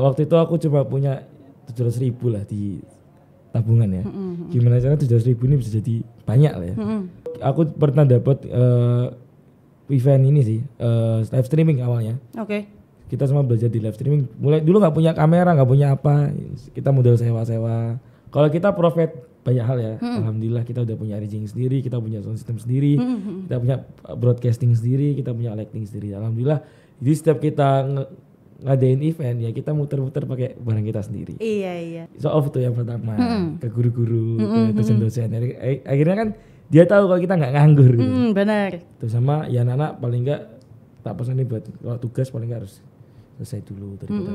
Waktu itu aku cuma punya 700.000 lah di tabungan ya. Gimana caranya 700.000 ini bisa jadi banyak lah ya. Aku pernah dapat event ini sih, live streaming awalnya. Oke. Kita semua belajar di live streaming. Mulai dulu nggak punya kamera, nggak punya apa. Kita modal sewa-sewa. Kalau kita profit banyak hal ya. Alhamdulillah kita udah punya rigging sendiri, kita punya sound system sendiri, kita punya broadcasting sendiri, kita punya lighting sendiri. Alhamdulillah. Jadi setiap kita ngadain event ya kita muter-muter pakai barang kita sendiri. Iya. So off tuh yang pertama ke guru-guru, ke dosen-dosen. Akhirnya kan dia tahu kalau kita nggak nganggur. Gitu. Benar. Terus sama ya anak paling nggak tak pesan nih buat kalau tugas paling nggak harus selesai dulu daripada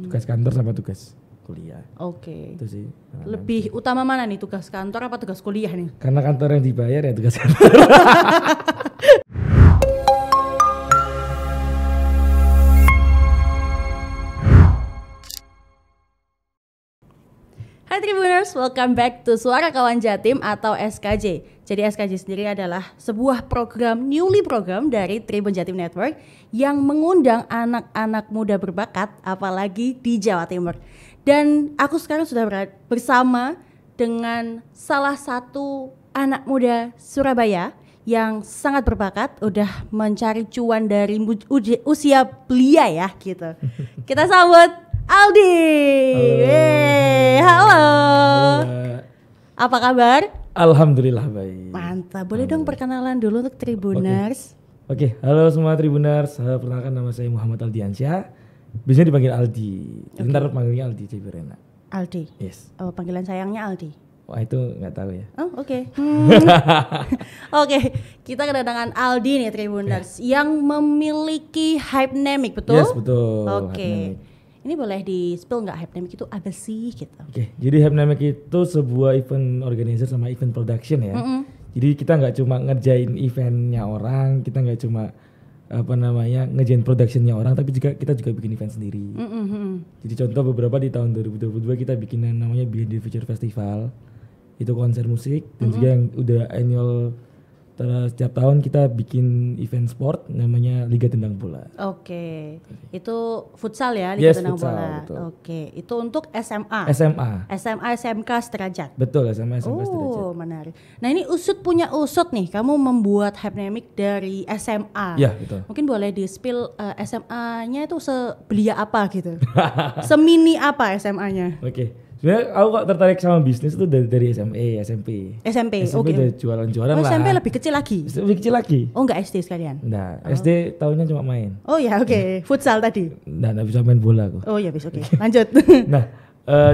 tugas kantor sama tugas kuliah. Oke. Itu sih. Lebih utama mana nih, tugas kantor apa tugas kuliah nih? Karena kantor yang dibayar ya tugas kantor. Hai Tribuners, welcome back to Suara Kawan Jatim atau SKJ. Jadi SKJ sendiri adalah sebuah newly program dari Tribun Jatim Network yang mengundang anak-anak muda berbakat, apalagi di Jawa Timur. Dan aku sekarang sudah bersama dengan salah satu anak muda Surabaya yang sangat berbakat, udah mencari cuan dari usia belia ya gitu. Kita sambut Aldi. Halo. Apa kabar? Alhamdulillah baik. Mantap. Boleh dong perkenalan dulu untuk Tribuners. Oke, halo semua Tribuners. Perkenalkan nama saya Muhammad Aldiansyah. Biasanya dipanggil Aldi. Ntar panggilnya Aldi Ciberena. Aldi. Yes. Oh, panggilan sayangnya Aldi. Wah itu nggak tahu ya. Oh oke. Oke, kita kedatangan Aldi nih Tribuners yang memiliki Hypnemic, betul? Yes betul. Oke. Ini boleh di-spill nggak Hypnemic itu apa sih gitu? Oke, jadi Hypnemic itu sebuah event organizer sama event production ya. Jadi kita nggak cuma ngerjain eventnya orang, kita nggak cuma ngerjain productionnya orang, tapi kita juga bikin event sendiri. Jadi contoh beberapa di tahun 2022 kita bikin yang namanya Beyond the Future Festival, itu konser musik dan juga yang udah annual. Setiap tahun kita bikin event sport namanya Liga Tendang Bola. Oke, itu futsal ya, Liga Tendang futsal, Bola. Betul. Oke, itu untuk SMA. SMK sederajat. Betul, SMA SMK sederajat. Oh, menarik. Nah ini punya usut nih, kamu membuat Hypnemic dari SMA. Iya, betul. Mungkin boleh di-spill SMA-nya itu sebelia apa gitu? Semini apa SMA-nya? Oke. Sebenarnya aku kok tertarik sama bisnis itu dari SMP. SMP, oke. udah jualan-jualan lah. SMP lebih kecil lagi? Lebih kecil lagi. Oh enggak SD sekalian? Enggak, SD tahunnya cuma main. Oh ya oke. Futsal tadi? Enggak bisa main bola aku. Oh ya bisa, oke. Lanjut. Nah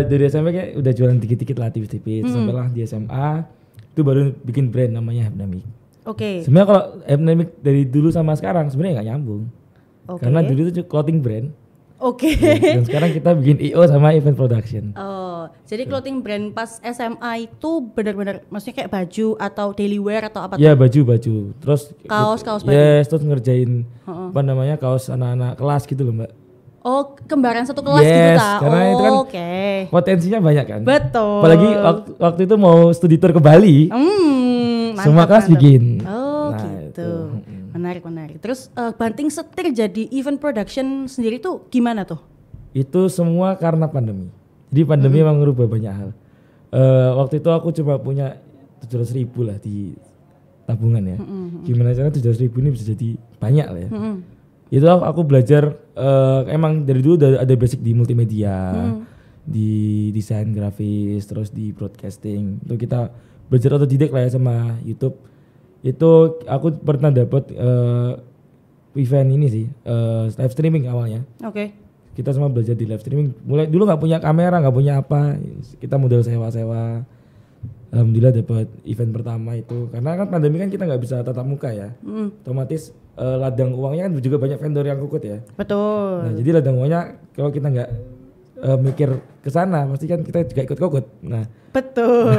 dari SMP kayak udah jualan dikit-dikit lah tipis-tipis. Sampailah di SMA itu baru bikin brand namanya Hypnemic. Oke. Sebenarnya kalau Hypnemic dari dulu sama sekarang sebenarnya nggak nyambung. Karena dulu itu clothing brand. Oke. Dan sekarang kita bikin IO sama event production. Oh, jadi clothing brand pas SMA itu benar-benar maksudnya kayak baju atau daily wear atau apa? Iya baju. Terus kaos baju. Yes, terus ngerjain kaos anak-anak kelas gitu loh Mbak. Oh, kembaran satu kelas gitu ta? Karena itu kan potensinya banyak kan. Betul. Apalagi waktu itu mau studi tour ke Bali. Semua kelas bikin. Oh, gitu. Menarik. Terus banting setir jadi event production sendiri tuh gimana tuh? Itu semua karena pandemi. Jadi pandemi memang merubah banyak hal. Waktu itu aku cuma punya 700.000 lah di tabungan ya. Gimana caranya 700.000 ini bisa jadi banyak lah ya. Itu aku belajar emang dari dulu udah ada basic di multimedia, di desain grafis, terus di broadcasting. Itu kita belajar otodidak lah ya sama YouTube. Itu aku pernah dapat event ini sih, live streaming awalnya. Oke. Kita semua belajar di live streaming. Mulai dulu nggak punya kamera, nggak punya apa, kita modal sewa-sewa. Alhamdulillah dapat event pertama itu. Karena kan pandemi kan kita nggak bisa tatap muka ya. Otomatis ladang uangnya kan juga banyak vendor yang kukut ya. Betul. Nah jadi ladang uangnya kalau kita nggak mikir ke sana, pasti kan kita juga ikut kokut. Nah. Betul.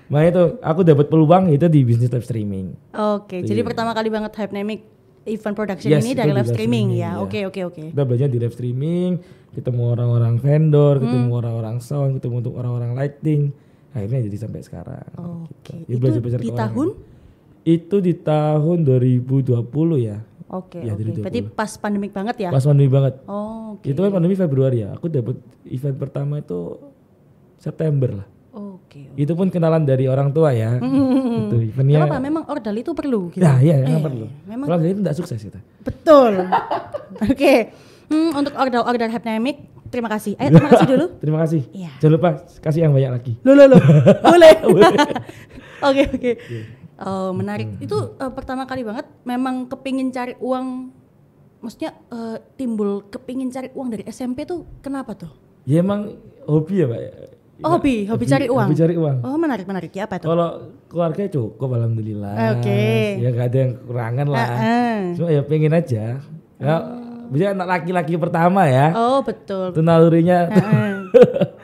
Makanya itu aku dapat peluang itu di bisnis live streaming. Oke, jadi pertama kali banget Hypnemic event production ini dari live streaming ya. Oke. Kita belajar di live streaming, ketemu orang-orang vendor, ketemu orang-orang sound, ketemu untuk orang-orang lighting. Akhirnya jadi sampai sekarang. Oke. Gitu. Itu di tahun? Itu di tahun 2020 ya. Oke. Ya, dari 20. Berarti pas pandemik banget ya? Pas pandemi banget. Oh, oke. Itu kan pandemi Februari ya. Aku dapat event pertama itu September lah. Oke. Itu pun kenalan dari orang tua ya. Itu eventnya. Kenapa? Memang ordal itu perlu gitu. Ya, iya, memang perlu. Memang Kalau dari itu enggak sukses kita. betul. Oke. Untuk ordal Hypnamic, terima kasih. Ayo terima kasih dulu. Terima kasih. Iya. Jangan lupa kasih yang banyak lagi. Loh. Boleh. Oke. Oh, menarik. Itu pertama kali banget memang kepingin cari uang. Maksudnya timbul kepingin cari uang dari SMP tuh kenapa tuh? Ya emang hobi ya, Pak. Oh, hobi cari uang. Hobi cari uang. Oh, menarik. Ya apa tuh? Kalau keluarga cukup alhamdulillah. Oke. Ya gak ada yang kekurangan lah. Cuma ya pengen aja. Ya, bisa anak laki-laki pertama ya. Oh, betul. Itu nalurinya.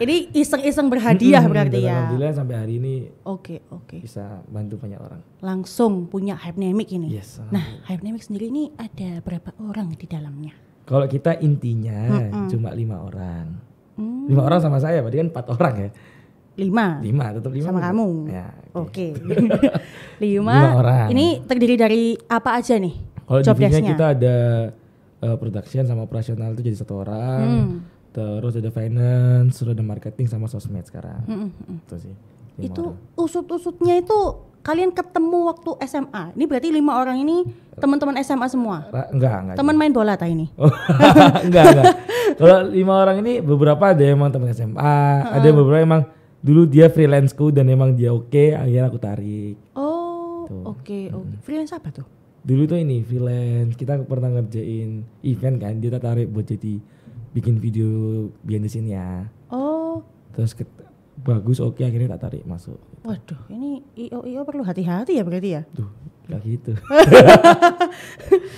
Ini iseng-iseng berhadiah berarti ya. Alhamdulillah sampai hari ini Oke. bisa bantu banyak orang. Langsung punya Hypnamic ini. Yes. Nah, Hypnamic sendiri ini ada berapa orang di dalamnya? Kalau kita intinya cuma 5 orang. 5 orang sama saya, berarti kan 4 orang ya. 5 tetap 5 sama kamu. Ya, Oke. 5 orang. Ini terdiri dari apa aja nih? Kalau job divisinya desk-nya? kita ada production sama operasional itu jadi 1 orang. Terus ada finance, terus ada marketing sama sosmed sekarang. Itu sih. 5 Itu orang. usut-usutnya itu kalian ketemu waktu SMA. Ini berarti 5 orang ini teman-teman SMA semua. Enggak. Teman main bola ta ini? Oh, enggak. Kalau 5 orang ini beberapa ada yang emang teman SMA, ada yang beberapa emang dulu dia freelanceku dan emang dia oke, akhirnya aku tarik. Oh, oke. Freelance apa tuh? Dulu tuh ini freelance, kita pernah ngerjain event kan, dia tarik buat jadi bikin video behind the scene-nya. Oh, Terus bagus, oke, akhirnya tak tarik masuk. waduh, ini IO perlu hati-hati ya berarti ya? Tuh, gak gitu.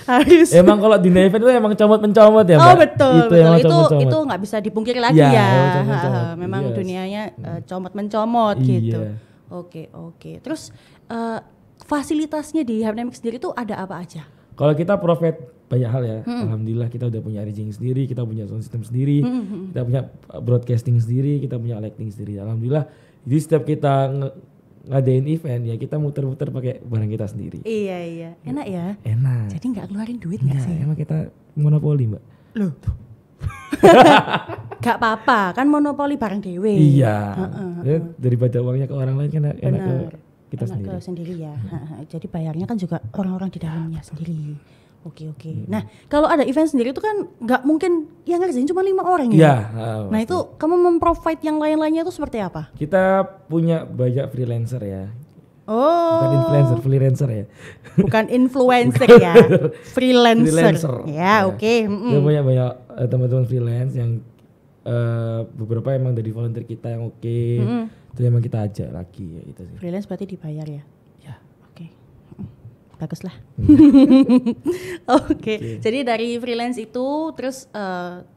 Harus. Emang kalau di event itu emang comot-mencomot ya, Mbak? Oh betul. Emang comot-comot. Itu nggak bisa dipungkiri lagi Ya, ya. emang comot-comot. Memang Yes. dunianya comot-mencomot Iya. gitu. Oke. Terus fasilitasnya di Hypnamic sendiri tuh ada apa aja? Kalau kita profit banyak hal ya. Alhamdulillah kita udah punya arranging sendiri, kita punya sound system sendiri, kita punya broadcasting sendiri, kita punya lighting sendiri. Alhamdulillah. Jadi setiap kita ngadain event ya kita muter-muter pakai barang kita sendiri. Iya. Enak ya? Enak. Jadi nggak keluarin duit nggak sih? Emang kita monopoli, Mbak. Loh. Gak apa-apa, kan monopoli barang dewe. Iya. Ya, daripada uangnya ke orang lain kan enak ke kita Enak sendiri. ke sendiri ya. Jadi bayarnya kan juga orang-orang di dalamnya sendiri. Oke. Nah, kalau ada event sendiri itu kan nggak mungkin yang ngerjain cuma 5 orang ya. Iya. Nah, itu kamu memprovide yang lain-lainnya itu seperti apa? Kita punya banyak freelancer ya. Oh. Bukan influencer, freelancer ya. Bukan influencer ya. Freelancer. Ya, oke. Kita punya banyak teman-teman freelance yang beberapa emang dari volunteer kita yang oke. Itu emang kita ajak lagi ya itu sih. Freelance berarti dibayar ya? Ya. Oke. Bagus lah. Oke. Jadi dari freelance itu terus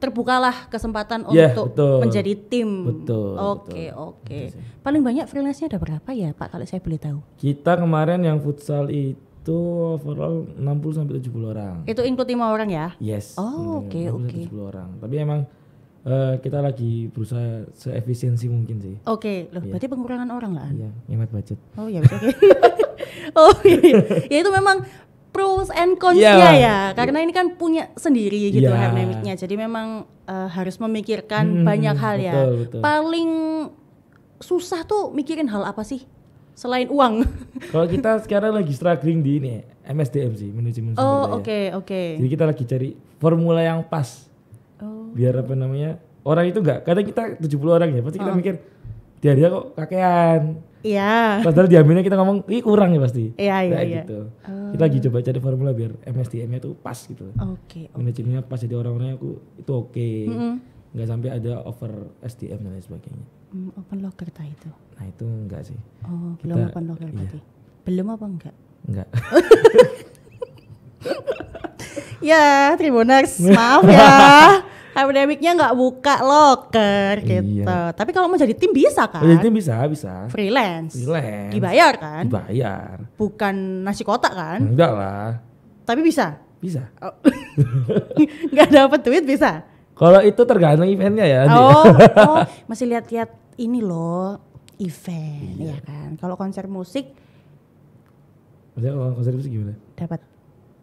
terbukalah kesempatan Ya, untuk betul. menjadi tim. Betul. Oke. Paling banyak freelance-nya ada berapa ya, Pak, kalau saya boleh tahu? Kita kemarin yang futsal itu overall 60 sampai 70 orang. Itu include 5 orang ya? Yes. Oh, oke. 70 orang. Tapi emang kita lagi berusaha seefisiensi mungkin sih. Oke, loh berarti pengurangan orang lah. Iya, hemat budget. Oh ya bisa oke. Oh iya. Ya itu memang pros and cons-nya ya. Karena ini kan punya sendiri gitu Iya. Hypnamic-nya. Jadi memang harus memikirkan banyak hal ya. betul. Paling susah tuh mikirin hal apa sih? Selain uang. Kalau kita sekarang lagi struggling di ini MSDM sih, manajemen sumber daya. Oh, oke. Jadi kita lagi cari formula yang pas. Oh. Biar apa namanya? Orang itu enggak, kadang kita 70 orang ya, pasti kita mikir dia kok kakean. Iya. Padahal diambilnya kita ngomong, "Ih, kurang ya pasti." Iya. Gitu. Kita lagi coba cari formula biar MSDM-nya tuh pas gitu. Oke. Manajemennya pas, jadi orang-orangnya itu oke. Enggak sampai ada over SDM dan lain sebagainya. Open locker ta itu. Nah, itu enggak sih. Oh, belum open locker berarti. Belum apa enggak? Enggak. Ya, Tribuners, maaf ya. Hypnamic-nya nggak buka locker gitu. Iya. Tapi kalau mau jadi tim bisa kan? Oh, jadi bisa. Freelance. Freelance. Dibayar kan? Dibayar. Bukan nasi kotak kan? Enggak lah. Tapi bisa. Bisa. Nggak dapat duit bisa. Kalau itu tergantung eventnya ya. Oh, masih lihat-lihat ini loh event ya kan. Kalau konser musik Maksudnya kalau konser musik gimana? dapat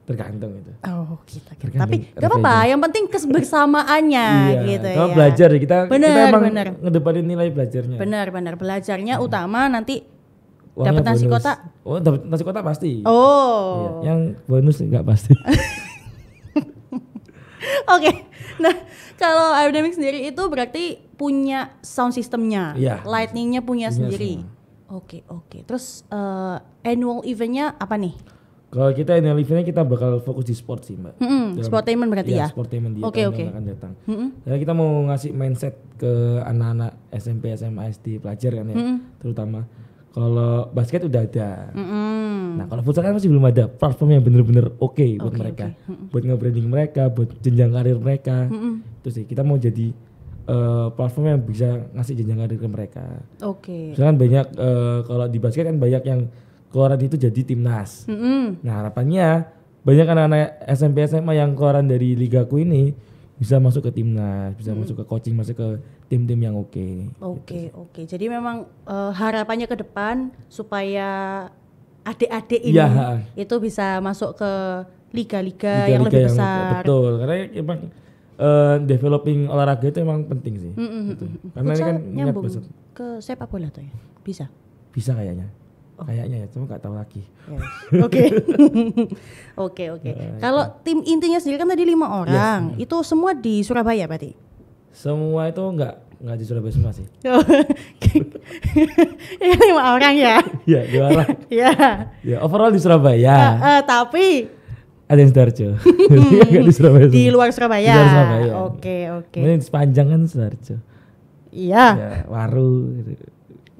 tergantung itu. Oh gitu. Tergantung Tapi gak apa-apa, yang penting kebersamaannya gitu kalau ya. belajar ya, kita emang bener. ngedepanin nilai belajarnya. Benar, belajarnya utama, nanti Uangnya dapat nasi bonus. kotak. Oh, dapat nasi kotak pasti. Oh. Iya, yang bonus enggak pasti. Oke. Nah, kalau Aerodynamics sendiri itu berarti punya sound systemnya, Iya. lightningnya punya sendiri. semua. Oke. Terus annual eventnya apa nih? Kalau kita annual eventnya kita bakal fokus di sport sih, Mbak. Sportainment berarti ya? Sportainment dia Oke. tahun yang akan datang. Karena kita mau ngasih mindset ke anak-anak SMP, SMA, SD pelajar kan ya, terutama. Kalau basket udah ada. Nah, kalau futsal kan masih belum ada platform yang bener-bener oke buat mereka, buat nge-branding mereka, buat jenjang karir mereka. Itu sih kita mau jadi platform yang bisa ngasih jenjang karir ke mereka. Oke. Misalkan banyak kalau di basket kan banyak yang keluaran itu jadi timnas. Nah, harapannya banyak anak-anak SMP SMA yang keluaran dari ligaku ini bisa masuk ke timnas, bisa masuk ke coaching, masuk ke tim-tim yang oke. Oke. Jadi memang harapannya ke depan supaya adik-adik ini itu bisa masuk ke liga-liga yang lebih besar. Betul, karena emang developing olahraga itu emang penting sih. Gitu. Karena ini kan nyambung besar. ke sepak bola tuh ya? Bisa? Bisa kayaknya. Kayaknya ya, cuma gak tahu lagi. Oke. Kalau tim intinya sendiri kan tadi 5 orang, itu semua di Surabaya berarti? Semua itu enggak di Surabaya semua sih. 5 orang ya? Iya, 2 orang. Iya. Ya, overall di Surabaya. Tapi ada yang Sidoarjo. Enggak di Surabaya. Di luar Surabaya. Di luar Surabaya. Oke. Ini sepanjang kan Sidoarjo. Iya. Ya, Waru gitu.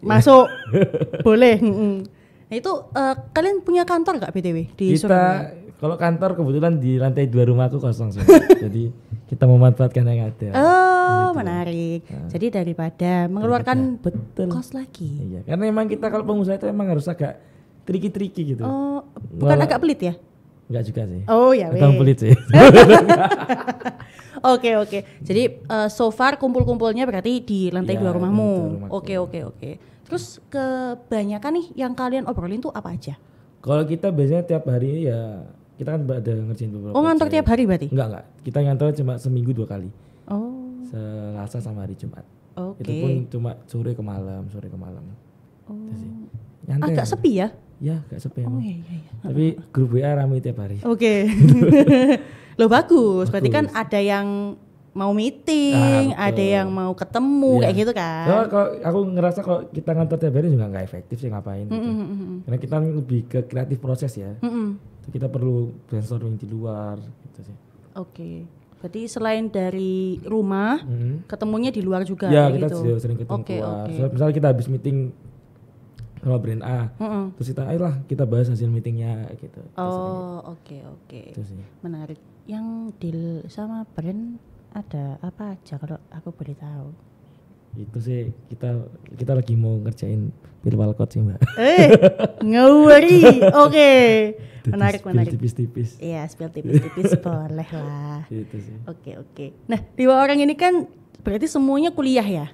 Masuk. Boleh. Nah itu kalian punya kantor gak BTW di Surabaya? Kalau kantor kebetulan di lantai 2 rumahku kosong sih. Jadi kita memanfaatkan yang ada. Oh, menarik. Jadi daripada mengeluarkan kos lagi. Iya, karena memang kita kalau pengusaha itu memang harus agak tricky gitu. Oh, bukan agak pelit ya? Enggak juga sih. Oh ya, Agak pelit sih. Oke. Jadi so far kumpul-kumpulnya berarti di lantai 2 rumahmu. Oke. Terus kebanyakan nih yang kalian obrolin tuh apa aja? Kalau kita biasanya tiap hari ya kita kan ada ngerjain beberapa. Oh, ngantor tiap hari berarti? Enggak. Kita ngantor cuma seminggu 2 kali. Oh. Selasa sama hari Jumat. Oke. Itu pun cuma sore ke malam. Oh. Nyantai. Agak sepi ya? Ya, agak sepi. Oh iya. Tapi grup WA ramai tiap hari. Oke. Loh bagus. Berarti kan ada yang mau meeting, ada yang mau ketemu kayak gitu kan. Kalau aku ngerasa kalau kita ngantor tiap hari juga nggak efektif sih ngapain gitu. Karena kita lebih ke kreatif proses ya. Kita perlu brainstorming di luar gitu sih. Oke. Berarti selain dari rumah, ketemunya di luar juga ya, gitu. kita sering ketemu keluar. Misalnya kita habis meeting sama brand A, terus ayolah kita bahas hasil meetingnya gitu. Oh, oke. Itu sih. Menarik. Yang deal sama brand ada apa aja kalau aku boleh tahu? Itu sih kita lagi mau ngerjain virtual code sih, Mbak. Ngawari. Oke. Menarik. Tipis-tipis. Iya, spill tipis-tipis boleh lah. Itu sih. Oke. Nah, 2 orang ini kan berarti semuanya kuliah ya?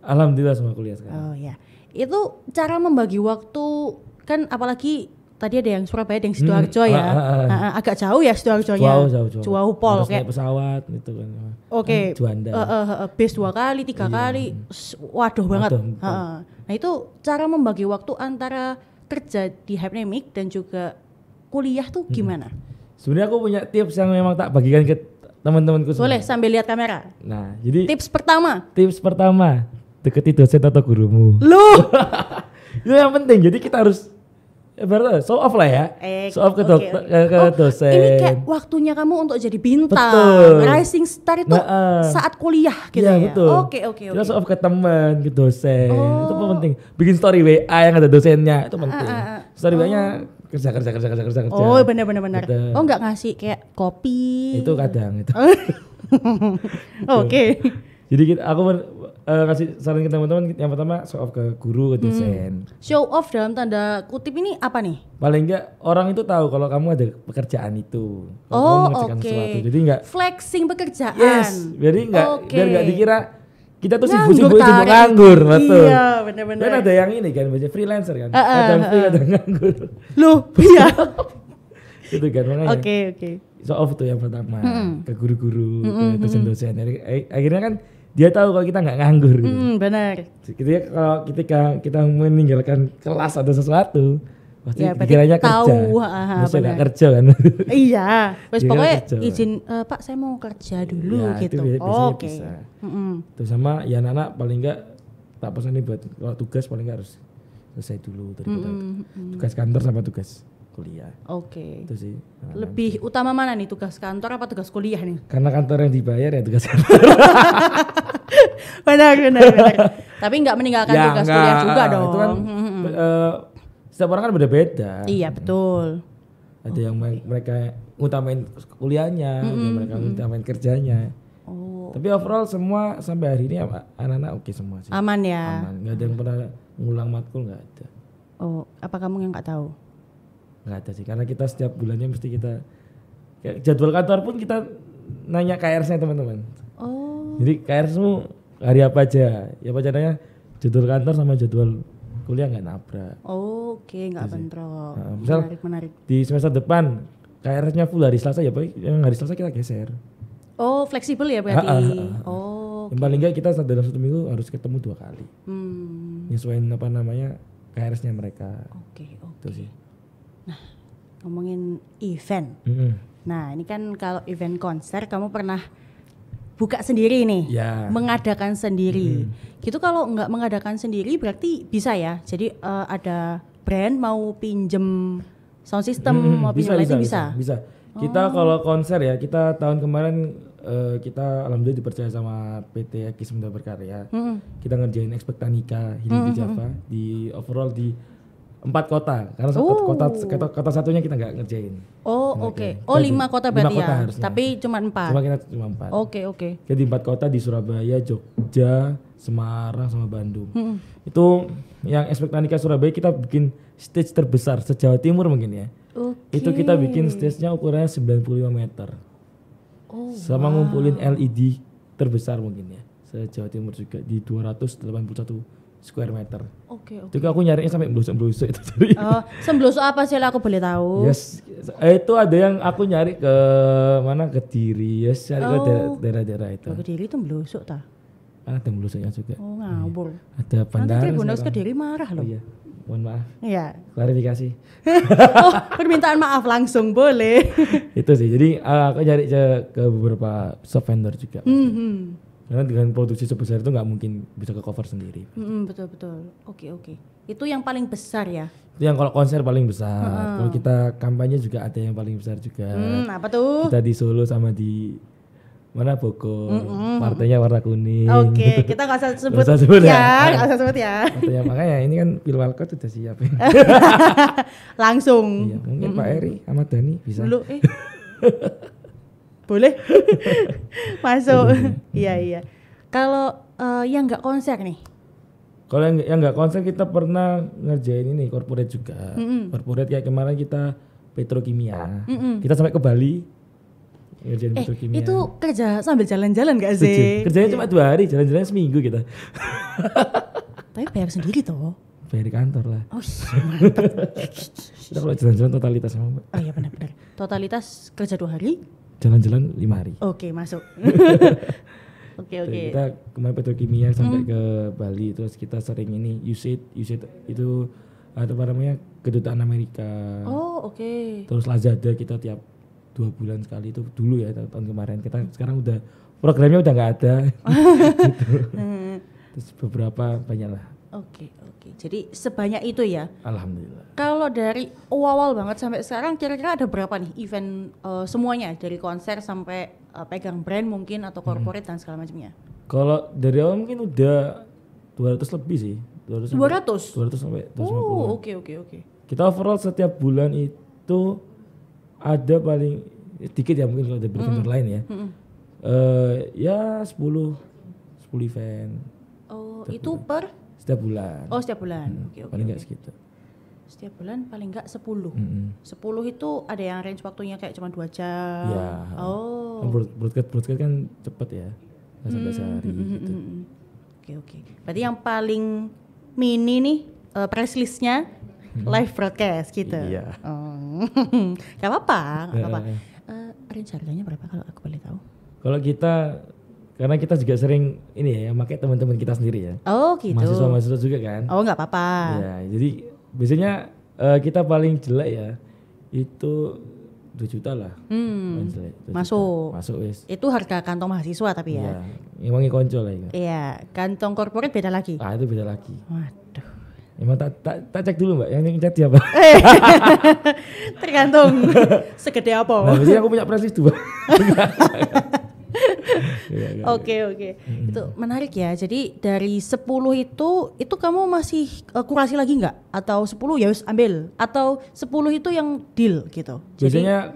Alhamdulillah semua kuliah sekarang. Oh ya. Itu cara membagi waktu kan, apalagi tadi ada yang Surabaya, ada yang Sidoarjo ya. Agak jauh ya Sidoarjonya. Jauh pol kayak pesawat gitu kan. Oke. Juanda. Base 2 kali, 3 kali. Waduh banget. Nah, itu cara membagi waktu antara kerja di Hypnemic dan juga kuliah tuh gimana? Sebenarnya aku punya tips yang memang tak bagikan ke teman-temanku semua. Boleh sambil lihat kamera. Nah, jadi tips pertama, deketi dosen atau gurumu. Loh. Itu yang penting. Jadi kita harus show off lah ya. Show off ke dosen. Ini kayak waktunya kamu untuk jadi bintang. Betul. Rising star itu saat kuliah gitu ya. Betul. Oke. Kita show off ke teman, ke dosen. Itu penting. Bikin story WA yang ada dosennya itu penting. Story WA-nya kerja. Oh, benar. Oh, enggak ngasih kayak kopi. Itu kadang itu. Oke. Jadi aku kasih saran ke teman-teman, yang pertama show off ke guru, ke dosen. Show off dalam tanda kutip ini apa nih? Paling enggak orang itu tahu kalau kamu ada pekerjaan itu. Kamu mengerjakan sesuatu. Jadi enggak flexing pekerjaan. Yes, biar enggak dikira kita tuh sibuk nganggur, betul. Iya, benar-benar. Kan ada yang ini kan, baca freelancer kan. Kadang free, kadang nganggur. Loh, iya. Itu kan makanya. Oke. So off tuh yang pertama ke guru-guru, ke dosen-dosen. Akhirnya kan dia tahu kalau kita nggak nganggur. Gitu. Benar. Ketika kalau ketika kita meninggalkan kelas atau sesuatu, pasti Ya, berarti pikirannya kerja. tahu, Maksudnya nggak benar. kerja kan? Iya, wes Dia pokoknya kerja. izin Pak saya mau kerja dulu Ya, gitu. itu biasanya Oke. bisa. Terus sama ya anak paling nggak tak pesan nih buat kalau tugas paling nggak harus selesai dulu daripada tugas kantor sama tugas kuliah. Oke. Itu sih. Lebih utama mana nih, tugas kantor apa tugas kuliah nih? Karena kantor yang dibayar ya tugas kantor. benar. Tapi nggak meninggalkan tugas kuliah juga dong. Itu kan setiap orang kan beda-beda. Iya betul. Ada yang mereka utamain kuliahnya, ada yang mereka utamain kerjanya. Oh, Tapi overall semua sampai hari ini anak-anak oke semua sih. aman ya. Aman. Nggak ada yang pernah ngulang matkul, nggak ada. Oh, apa kamu yang nggak tahu? Nggak ada sih, karena kita setiap bulannya mesti kita kayak jadwal kantor pun kita nanya KRS-nya teman-teman. Oh, Jadi KRS-mu hari apa aja? Ya apa caranya jadwal kantor sama jadwal kuliah nggak nabrak. oke, nggak bentrok. Nah, misal Menarik. di semester depan KRS-nya full hari Selasa ya, Pak. Yang hari Selasa kita geser. Oh, fleksibel ya berarti. Oh, Yang paling nggak kita dalam 1 minggu harus ketemu 2 kali. Nyesuaiin apa namanya KRS-nya mereka. Oke. Itu sih. Ngomongin event. Nah, ini kan kalau event konser kamu pernah buka sendiri nih, Ya. mengadakan sendiri. Gitu kalau nggak mengadakan sendiri berarti bisa ya. Jadi ada brand mau pinjem sound system, mau pinjem lighting bisa. Kita kalau konser ya, kita tahun kemarin kita alhamdulillah dipercaya sama PT Aki Sunda Berkarya. Kita ngerjain Expectanica Healing di Java di overall di 4 kota. Karena kota satunya kita nggak ngerjain. Oh, oke. Oh, 5 kota berarti 5 kota ya. harusnya. Tapi cuma 4. Cuma 4. Oke. Jadi 4 kota di Surabaya, Jogja, Semarang sama Bandung. Itu yang Expectanica Surabaya kita bikin stage terbesar se-Jawa Timur mungkin ya. Oke. Itu kita bikin stage-nya ukurannya 95 meter. Sama ngumpulin LED terbesar mungkin ya. Se-Jawa Timur juga di 281 square meter. Oke. Itu aku nyarinya sampai blusuk-blusuk itu tadi. Oh, semblusuk apa sih aku boleh tahu? Yes, itu ada yang aku nyari ke mana, ke Kediri, yes, cari ke daerah-daerah itu. Ke Kediri itu blusuk ta? Ada blusuknya juga. Oh, ngawur. Ada Nanti Pandaran. Tribunnews Kediri marah Oh loh. iya, mohon maaf. Iya. Klarifikasi. Oh, permintaan maaf langsung boleh. Itu sih. Jadi aku nyari ke beberapa sub vendor juga. Karena dengan produksi sebesar itu nggak mungkin bisa ke cover sendiri. Betul. Oke. Itu yang paling besar ya? Itu yang kalau konser paling besar. Kalau kita kampanye juga ada yang paling besar juga. Apa tuh? Kita di Solo sama di mana, Bogor. Partainya warna kuning. Oke, kita nggak usah sebut, Nggak usah sebut ya. nggak usah sebut ya. Partainya, makanya ini kan Pilwalkot sudah siap. Langsung. Iya, mungkin Pak Eri sama Dani bisa. Dulu boleh masuk. Iya. Kalau yang nggak konser nih? Kalau yang nggak konser kita pernah ngerjain ini corporate juga. Corporate kayak kemarin kita petrokimia. Kita sampai ke Bali ngerjain petrokimia. Itu kerja sambil jalan-jalan gak sih? Kerjanya cuma 2 hari, jalan-jalan seminggu kita. Tapi bayar sendiri toh. Bayar di kantor lah. Oh mantap. Kita kalau jalan-jalan totalitas sama. Oh iya benar. Totalitas kerja 2 hari? Jalan-jalan 5 hari. Oke, masuk. Oke. Kita kemarin petrokimia sampai ke Bali, terus kita sering ini USAID itu apa namanya, kedutaan Amerika. Oh, oke. Terus Lazada kita tiap 2 bulan sekali itu dulu ya, tahun kemarin. Kita sekarang udah programnya udah nggak ada. Gitu. Terus beberapa banyak lah. Oke. Jadi sebanyak itu ya. Alhamdulillah. Kalau dari awal banget sampai sekarang kira-kira ada berapa nih event semuanya, dari konser sampai pegang brand mungkin atau corporate dan segala macamnya? Kalau dari awal mungkin udah 200 lebih sih. 200 sampai 250. Oh, oke. Kita overall setiap bulan itu ada paling sedikit ya, mungkin kalau ada vendor lain ya. Ya 10 event. Oh, itu per setiap bulan. Oh, setiap bulan. Oke. Paling nggak segitu. Setiap bulan paling nggak 10. 10 itu ada yang range waktunya kayak cuma 2 jam. Ya. Oh. Broadcast kan cepet ya. Nggak sampai sehari gitu. Oke. Berarti yang paling mini nih press listnya live broadcast gitu. Iya. Oh. Gak apa-apa, gak apa-apa. Range harganya berapa kalau aku boleh tahu? Kalau kita, karena kita juga sering ini ya, pakai teman-teman kita sendiri ya. Oh gitu. Mahasiswa-mahasiswa juga kan. Oh nggak apa-apa. Ya, jadi biasanya kita paling jelek ya itu 2 juta lah. Paling jelek, 2 juta. Masuk wis. Itu harga kantong mahasiswa tapi ya. Iya, emangnya konco lah itu. Iya, kantong corporate beda lagi. Ah itu beda lagi. Waduh. Emang tak cek dulu mbak, yang cat siapa? Tergantung segede apa. Nah, biasanya aku punya prestis tuh. Oke. Itu menarik ya. Jadi dari 10 itu kamu masih kurasi lagi nggak? Atau 10 ya wis ambil? Atau 10 itu yang deal gitu? Biasanya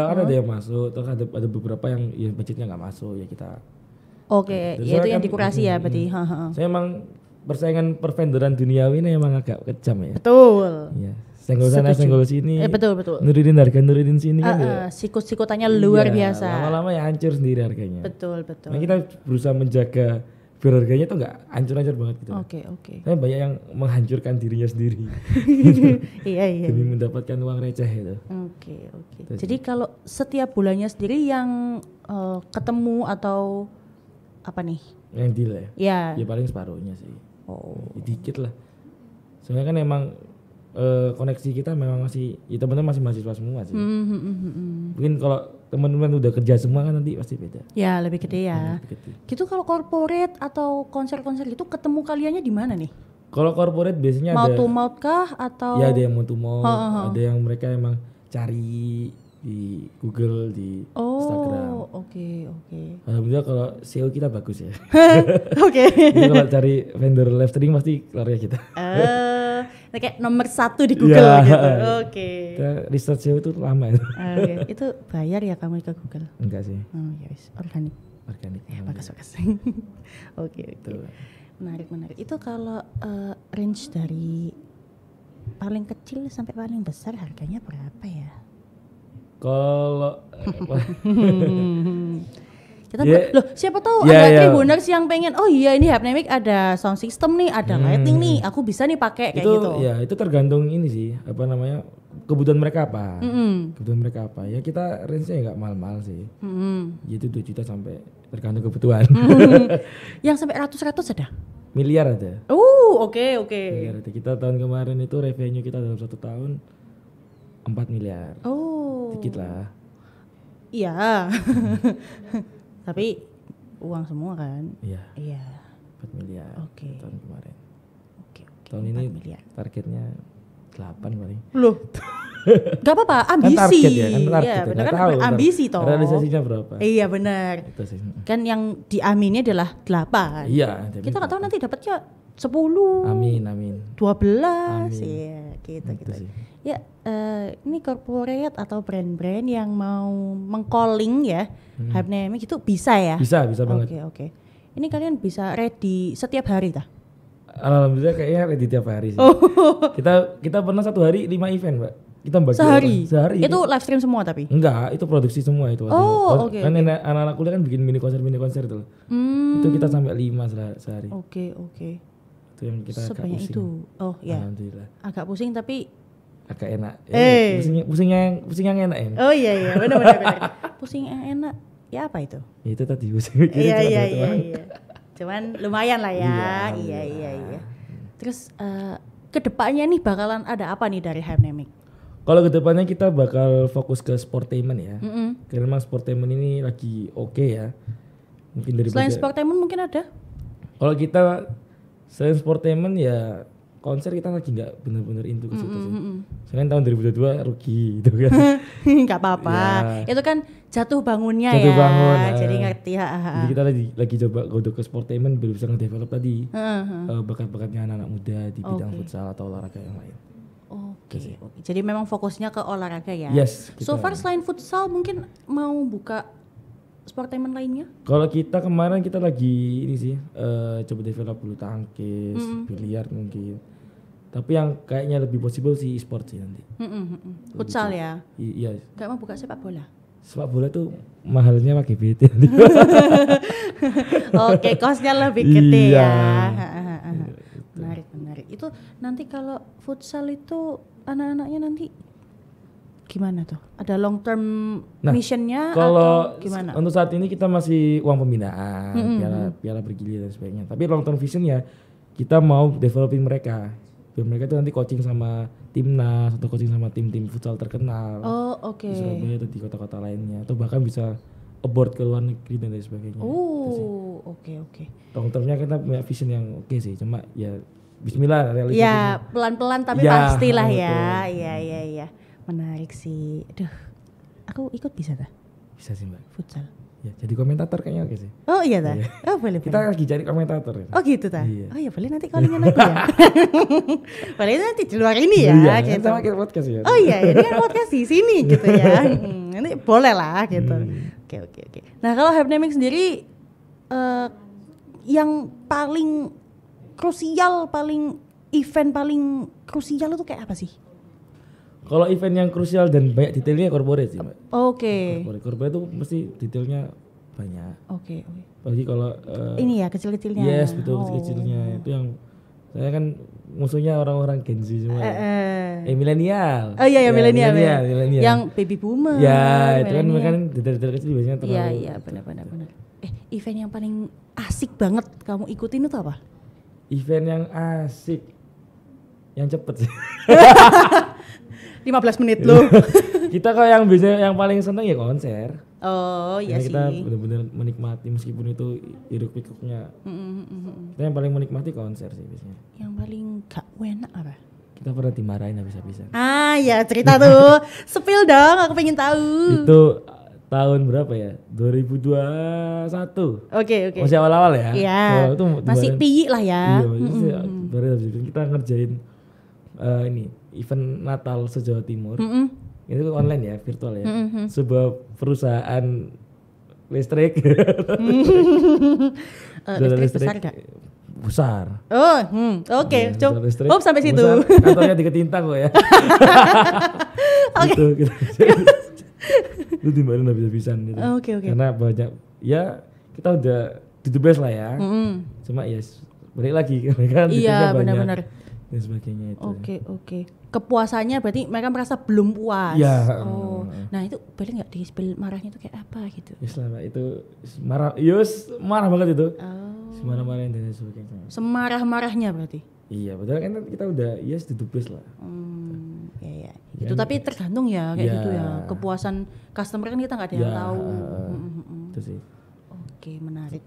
ada yang masuk, terus ada beberapa yang ya budgetnya nggak masuk ya kita. Oke, ya itu yang dikurasi ya berarti. Saya emang persaingan pervendoran duniawi ini emang agak kejam ya. Betul. Iya. Senggol sana, senggol sini. Betul. Nurunin harga, nurunin sini kan ya. Sikut-sikutannya luar biasa. Lama-lama ya hancur sendiri harganya. Betul. Nah, kita berusaha menjaga biar harganya tuh nggak hancur-hancur banget gitu. Oke. Saya banyak yang menghancurkan dirinya sendiri. Iya. Demi mendapatkan uang receh itu. Oke. Jadi kalau setiap bulannya sendiri yang ketemu atau apa nih? Yang deal ya? Iya. Ya paling separuhnya sih. Oh. Dikit lah. Soalnya kan emang koneksi kita memang masih, ya teman-teman masih mahasiswa semua sih. Mungkin kalau teman-teman udah kerja semua kan nanti pasti beda. Ya lebih gede ya. Lebih gede. Gitu kalau corporate atau konser-konser gitu ketemu kaliannya di mana nih? Kalau corporate biasanya mouth ada to mouth kah atau? Ya ada yang mouth to mouth, ada yang mereka emang cari di Google, di Instagram. Oke. Alhamdulillah kalau SEO kita bagus ya. Oke. Jadi kalau cari vendor live streaming pasti keluarnya kita. Kayak nomor 1 di Google gitu. Oke. Kita research SEO itu lama. Oke. Itu bayar ya kamu ke Google? Enggak sih. Oh ya wis, organik. Ya, bagus. Oke. Menarik. Itu kalau range dari paling kecil sampai paling besar harganya berapa ya? Kalau kita loh siapa tahu ada Tribuners yang pengen ini Hypnemic ada sound system nih, ada lighting nih, aku bisa nih pakai kayak gitu. Ya itu tergantung ini sih, apa namanya, kebutuhan mereka apa. Kebutuhan mereka apa. Ya kita range-nya nggak mahal-mahal sih. Itu 2 juta sampai tergantung kebutuhan. Yang sampai ratus ada? Miliar ada. Oke. Miliar ada. Kita tahun kemarin itu revenue kita dalam 1 tahun 4 miliar. Dikit lah. Iya. Tapi uang semua kan? Iya. 4 miliar. Tahun kemarin. Oke. Tahun ini miliar. Targetnya 8 paling. Loh. Gak apa-apa, ambisi. Kan target ya, kan target. Iya, benar kan ambisi toh. Realisasinya berapa? Iya benar. Kan yang diamini adalah 8. Iya. Kita nggak tahu nanti dapatnya 10. Amin. 12. Iya, gitu. Sih. Ya, ini corporate atau brand-brand yang mau meng-calling ya, Hypnemic itu bisa ya? Bisa banget. Oke. Ini kalian bisa ready setiap hari tah? Alhamdulillah kayaknya ready tiap hari sih. Kita pernah 1 hari 5 event, Mbak. Kita bagi sehari. Itu live stream semua tapi? Enggak, itu produksi semua itu. Oke. Kan anak-anak kuliah kan bikin mini konser itu loh. Itu kita sampai 5 sehari. Oke. Itu yang kita sebanyak agak pusing. Itu. Oh ya. Alhamdulillah. Agak pusing tapi agak enak. Pusing yang enak ya. Oh iya, benar. Pusing yang enak. Ya apa itu? Ya, itu tadi pusing. Iya. Cuman lumayan lah ya. Iya. Terus kedepannya nih bakalan ada apa nih dari Hypnemic? Kalau kedepannya kita bakal fokus ke sportainment ya. Karena memang sportainment ini lagi oke ya. Mungkin dari selain sportainment mungkin ada? Kalau kita selain sportainment ya konser kita lagi nggak benar-benar into ke situ sih. Soalnya tahun 2022 rugi gitu kan. Nggak apa-apa. Ya. Itu kan jatuh bangunnya ya. Jadi ngerti. Jadi kita lagi coba go ke sportainment biar bisa ngedevelop tadi bakat-bakatnya anak-anak muda di bidang futsal atau olahraga yang lain. Oke. Jadi memang fokusnya ke olahraga ya. Yes. So far selain futsal mungkin mau buka sportainment lainnya? Kalau kita kemarin kita lagi ini sih coba develop bulu tangkis, biliar mungkin. Tapi yang kayaknya lebih possible sih e-sport sih nanti. Futsal ya? Iya. Gak mau buka sepak bola? Sepak bola tuh mahalnya pakai PT. Oke, kosnya lebih gede ya. Menarik. Itu nanti kalau futsal itu anak-anaknya nanti Gimana tuh? Ada long term missionnya Kalau atau gimana? untuk saat ini kita masih uang pembinaan, piala bergilir dan sebagainya. Tapi long term visionnya kita mau developing mereka. Biar mereka itu nanti coaching sama timnas atau coaching sama tim-tim futsal terkenal. Oh, oke. Di Surabaya atau di kota-kota lainnya, atau bahkan bisa abroad ke luar negeri dan lain sebagainya. Oh, oke. Long termnya kita punya vision yang oke sih, cuma ya Bismillah realisasi. Ya pelan-pelan tapi Ya, pastilah betul. ya. Iya. Menarik sih. Aduh, aku ikut bisa tak? Bisa sih Mbak. Futsal. Ya, jadi komentator kayaknya oke sih. Oh iya tak? Iya. Oh boleh. Kita lagi cari komentator. Ya. Oh gitu tak? Iya. Oh ya boleh nanti callingan aku ya. Boleh nanti di luar ini ya. Iya, Gitu. kita pakai podcast ya. Oh iya, ini kan podcast di sini gitu ya. Nanti boleh lah gitu. Oke. Nah kalau happening sendiri yang paling krusial, event paling krusial itu kayak apa sih? Kalau event yang krusial dan banyak detailnya corporate sih, Mbak. Oke. Corporate itu mesti detailnya banyak. Oke. Apalagi kalau Ini ya kecil-kecilnya. yes, betul kecil-kecilnya. Itu yang saya kan musuhnya orang-orang Gen Z semua. Milenial. Oh iya ya milenial. Milenial. Yang baby boomer. Ya, itu kan mereka kan detail-detail kecil biasanya terlalu. Iya, benar. Event yang paling asik banget kamu ikutin itu apa? Event yang asik, yang cepet sih. 15 menit loh. Kita kalau yang biasanya yang paling seneng ya konser. Oh iya Karena sih. kita benar-benar menikmati meskipun itu hiruk pikuknya. Kita yang paling menikmati konser sih biasanya. Yang paling gak enak apa? Kita pernah dimarahin habis-habisan. Ah ya cerita tuh. Spill dong, aku pengen tahu. Itu tahun berapa ya? 2021. Oke. Masih awal-awal ya. Iya. Oh, itu Masih piyi lah ya. Iya, baru habis-habisan kita ngerjain ini event Natal se-Jawa Timur. Itu online ya, virtual ya. Sebuah perusahaan listrik. Listrik besar gak? Besar. Oh, oke. Ya, Coba listrik sampai situ. besar, kantornya di Ketintang kok ya. Gitu. Itu dimarahin habis-habisan gitu. Oke. Karena banyak ya kita udah do the best lah ya. Cuma ya balik lagi kan Iya, banyak benar. dan sebagainya itu. Oke. Kepuasannya berarti mereka merasa belum puas. Iya. Oh. Nah, itu boleh enggak di-spill marahnya itu kayak apa gitu? Islam itu marah banget itu. Oh. Marah-marahin dan sebagainya. Semarah-marahnya berarti. Iya, padahal kan kita udah do the best lah. Ya. Itu tapi tergantung ya kayak Ya. gitu ya. Kepuasan customer kan kita nggak ada yang tahu. Itu sih. Oke, menarik.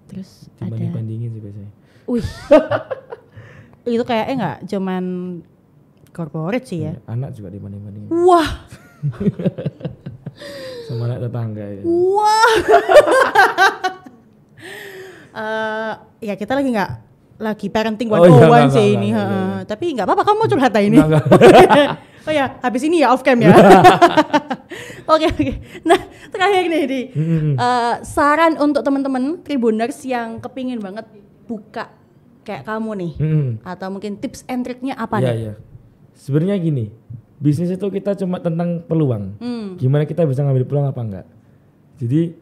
Terus Dibanding-bandingin sih biasanya. Wih. Itu kayaknya nggak cuman corporate sih ya. Anak juga dibanding-bandingin. Wah. Sama anak tetangga ya. Wah. Ya kita lagi parenting one on one sih ini. Tapi nggak apa-apa, kamu mau curhat ini. Enggak. Oh ya, habis ini ya off cam ya. Oke. Nah, terakhir nih Di. Saran untuk teman-teman Tribuners yang kepingin banget buka kayak kamu nih. Atau mungkin tips and triknya apa nih? Iya. Sebenarnya gini, bisnis itu kita cuma tentang peluang. Gimana kita bisa ngambil peluang apa enggak. Jadi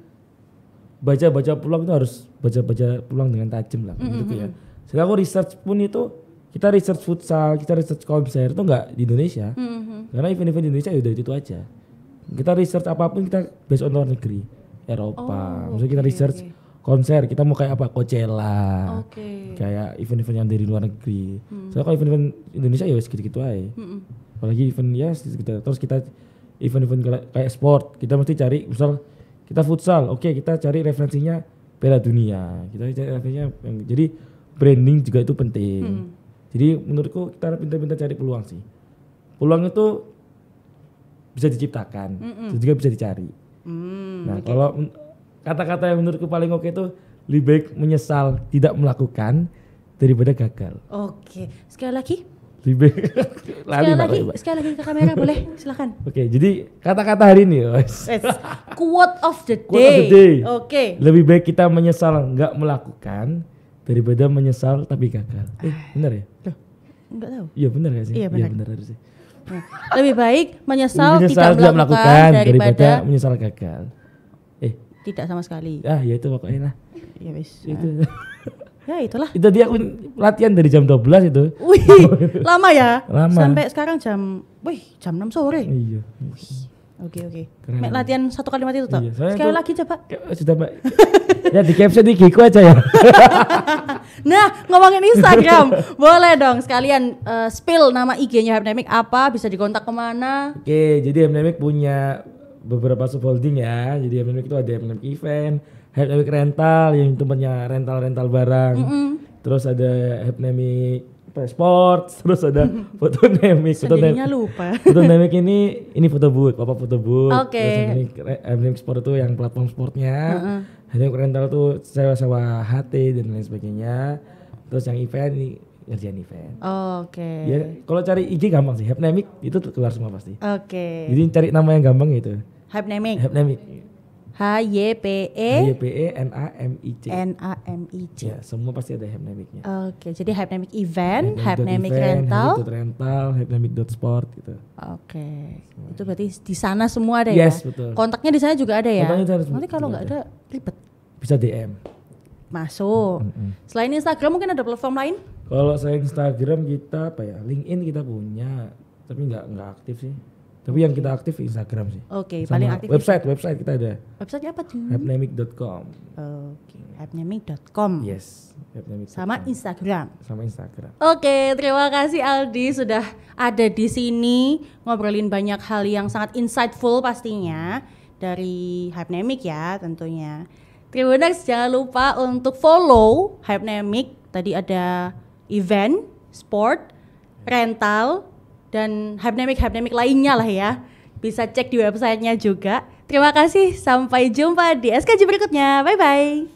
baca peluang itu harus baca peluang dengan tajam lah gitu ya. Setelah aku research pun itu kita research futsal, kita research konser itu enggak di Indonesia. Karena event-event di Indonesia udah itu aja. Kita research apapun kita based on luar negeri, Eropa. Maksudnya kita research konser, kita mau kayak apa? Coachella. Kayak event-event yang dari luar negeri. Soalnya kalau event-event Indonesia ya segitu-gitu aja. Apalagi event ya segitu. Terus kita event-event kayak sport, kita mesti cari misal kita futsal, oke, kita cari referensinya Piala Dunia. Kita cari referensinya jadi branding juga itu penting. Jadi menurutku kita pintar-pintar cari peluang sih. Peluang itu bisa diciptakan, juga bisa dicari. Nah, kalau kata-kata yang menurutku paling oke itu lebih baik menyesal tidak melakukan daripada gagal. Oke. Sekali lagi. Lebih baik. Sekali lagi ke kamera boleh, silakan. Oke, jadi kata-kata hari ini, guys. Quote of the day. Quote of the day. Oke. Lebih baik kita menyesal nggak melakukan daripada menyesal tapi gagal. Benar ya? Loh, enggak tahu. Iya benar gak sih? Iya benar. Harusnya. Lebih baik menyesal tidak melakukan daripada menyesal gagal. Tidak sama sekali. Ya itu pokoknya lah. Ya wis. Itu. Ya itulah. Itu tadi aku latihan dari jam 12 itu. Wih, lama ya? Lama. Sampai sekarang jam 6 sore. Iya. Oke. Keren. Mek latihan satu kalimat itu toh. Iya, soalnya Sekali itu- lagi coba. Sudah Mbak. Ya di caption di Giku aja ya. Nah, ngomongin Instagram, boleh dong sekalian spill nama IG-nya Hypnamic apa, bisa dikontak kemana? Oke, jadi Hypnamic punya beberapa subholding ya. Jadi Hypnamic itu ada Hypnamic Event, Hypnamic Rental yang tempatnya rental barang. Terus ada Hypnamic Sport, terus ada Fotonamic. Sendirinya lupa. Fotonamic ini foto booth, papa foto booth. Oke. Terus Hypnamic Sport itu yang platform sportnya. Hypnamic Rental tuh sewa HT dan lain sebagainya. Terus yang event ini ngerjain event. Oke. Ya, kalau cari IG gampang sih, Hypnamic itu keluar semua pasti. Oke. Jadi cari nama yang gampang itu. Hypnamic. Hypnamic. HYPE HYPENAMIC. Ya, semua pasti ada Hypnamicnya. Oke, jadi Hypnamic Event, Hypnamic Rental. Rental, Hypnamic.sport gitu. Oke. Itu berarti di sana semua ada ya? Yes, betul. Kontaknya di sana juga ada ya? Kontaknya di sana Nanti kalau juga nggak ada ribet. Bisa DM. Masuk. Selain Instagram mungkin ada platform lain? Kalau saya Instagram kita apa ya? LinkedIn kita punya, tapi nggak aktif sih. Tapi yang kita aktif Instagram sih. Oke, Sama paling aktif. website kita ada. Websitenya apa tuh? Hypnamic.com. Oke, hypnamic.com. Yes, Hypnamic. Sama Instagram. Sama Instagram. Oke, terima kasih Aldi sudah ada di sini ngobrolin banyak hal yang sangat insightful pastinya dari Hypnamic ya tentunya. Tribuners jangan lupa untuk follow Hypnamic. Tadi ada event, sport, rental, dan Hypnamic lainnya lah ya. Bisa cek di websitenya juga. Terima kasih, sampai jumpa di SKJ berikutnya. Bye-bye.